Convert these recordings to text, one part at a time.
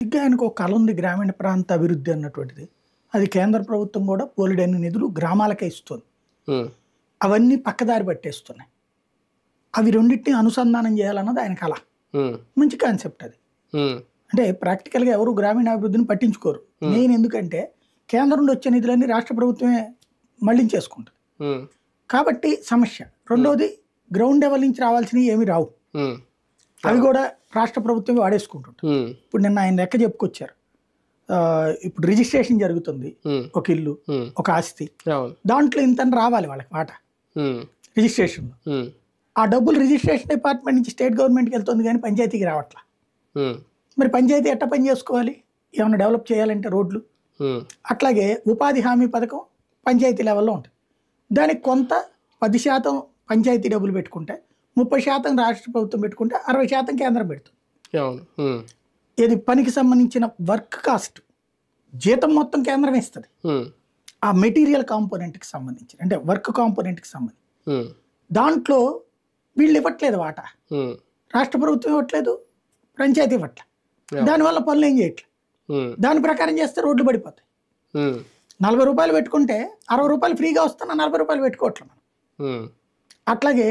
బేసిక్గా ఆయనకు ఒక కళ ఉంది, గ్రామీణ ప్రాంత అభివృద్ధి అన్నటువంటిది. అది కేంద్ర ప్రభుత్వం కూడా బోలెడన్ని నిధులు గ్రామాలకే ఇస్తుంది. ఉమ్, అవన్నీ పక్కదారి పట్టేస్తున్నాయి. అవి రెండింటిని అనుసంధానం చేయాలన్నది ఆయన కళ. ఉమ్, మంచి కాన్సెప్ట్ అది. ఉమ్, అంటే ప్రాక్టికల్గా ఎవరు గ్రామీణాభివృద్ధిని పట్టించుకోరు. మెయిన్ ఎందుకంటే కేంద్రం నుండి వచ్చే నిధులన్నీ రాష్ట్ర ప్రభుత్వమే మళ్లించేసుకుంటుంది. ఉమ్, కాబట్టి సమస్య. రెండోది, గ్రౌండ్ లెవెల్ నుంచి రావాల్సినవి ఏమి రావు, ఉమ్, అవి కూడా రాష్ట్ర ప్రభుత్వమే వాడేసుకుంటుంటారు. ఉమ్, ఇప్పుడు నిన్న ఆయన లెక్క చెప్పుకొచ్చారు. ఇప్పుడు రిజిస్ట్రేషన్ జరుగుతుంది, ఉమ్, ఒక ఇల్లు ఉమ్, ఒక ఆస్తి, అవును. దాంట్లో ఇంత రావాలి వాళ్ళకి వాటా ఉమ్, రిజిస్ట్రేషన్లో. ఉమ్, ఆ డబ్బులు రిజిస్ట్రేషన్ డిపార్ట్మెంట్ నుంచి స్టేట్ గవర్నమెంట్కి వెళ్తుంది కానీ పంచాయతీకి రావట్లా. ఉమ్, మరి పంచాయతీ ఎట్లా పని చేసుకోవాలి? ఏమైనా డెవలప్ చేయాలంటే రోడ్లు. ఉమ్, అట్లాగే ఉపాధి హామీ పథకం పంచాయతీ లెవెల్లో ఉంటుంది. దానికి కొంత 10% పంచాయతీ డబ్బులు పెట్టుకుంటే, 30% రాష్ట్ర ప్రభుత్వం పెట్టుకుంటే, 60% కేంద్రం పెడుతుంది. అవును. ఉమ్, ఇది పనికి సంబంధించిన వర్క్ కాస్ట్ జీతం మొత్తం కేంద్రం ఇస్తుంది. ఉమ్, ఆ మెటీరియల్ కాంపోనెంట్కి సంబంధించి, అంటే వర్క్ కాంపోనెంట్కి సంబంధించి ఉమ్, దాంట్లో వీళ్ళు ఇవ్వట్లేదు వాటా. ఉమ్, రాష్ట్ర ప్రభుత్వం ఇవ్వట్లేదు, పంచాయతీ ఇవ్వట్లేదు. దానివల్ల పనులు ఏం చేయట్లేదు. ఉమ్, దాని ప్రకారం చేస్తే రోడ్లు పడిపోతాయి. ఉమ్, 40 రూపాయలు పెట్టుకుంటే 60 రూపాయలు ఫ్రీగా వస్తున్నా, 40 రూపాయలు పెట్టుకోవట్లేదు మనం. ఉమ్, అట్లాగే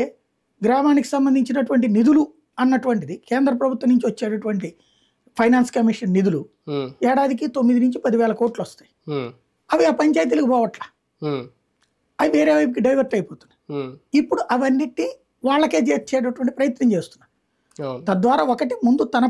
గ్రామానికి సంబంధించినటువంటి నిధులు అన్నటువంటిది కేంద్ర ప్రభుత్వం నుంచి వచ్చేటటువంటి ఫైనాన్స్ కమిషన్ నిధులు ఉమ్, ఏడాదికి 9 నుంచి 10,000 కోట్లు వస్తాయి. ఉమ్, అవి ఆ పంచాయతీలకు పోవట్లా, ఉమ్, అవి వేరే వైపుకి డైవర్ట్ అయిపోతున్నాయి. ఉమ్, ఇప్పుడు అవన్నిటి వాళ్ళకే చేర్చేటటువంటి ప్రయత్నం చేస్తున్నారు. అవును. తద్వారా ఒకటి, ముందు తన